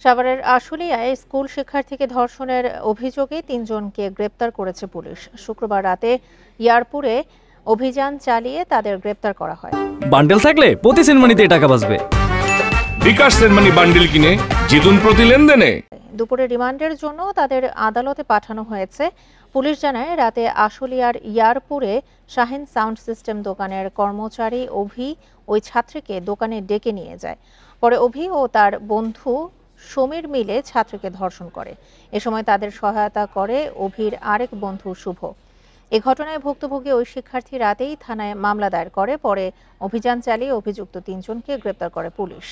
সাভারের আশুলিয়ায় স্কুল শিক্ষার্থীকে ধর্ষণের অভিযোগে ৩ জনকে গ্রেপ্তার করেছে পুলিশ। শুক্রবার রাতে ইয়ারপুরে অভিযান চালিয়ে তাদের গ্রেপ্তার করা হয়। বান্ডেল থাকলে প্রতি সেনমানিতে টাকা বাঁচবে। বিকাশ সেনমানি বান্ডেল কিনে জিতুন প্রতি লেনদেনে। দুপুরে রিমান্ডের জন্য তাদের আদালতে পাঠানো হয়েছে। পুলিশ জানায় রাতে আশুলিয়ার ইয়ারপুরে শাহিন সাউন্ড সিস্টেম দোকানের কর্মচারী অভি ওই ছাত্রীকে দোকানে ডেকে নিয়ে যায়। পরে অভি ও তার বন্ধু সমীর মিলে ছাত্রীকে ধর্ষণ করে। এ সময় তাদের সহায়তা করে অভির আরেক বন্ধু শুভ। এ ঘটনায় ভুক্তভোগী ওই শিক্ষার্থী রাতেই থানায় মামলা দায়ের করে। পরে অভিযান চালিয়ে অভিযুক্ত ৩ জনকে গ্রেপ্তার করে পুলিশ।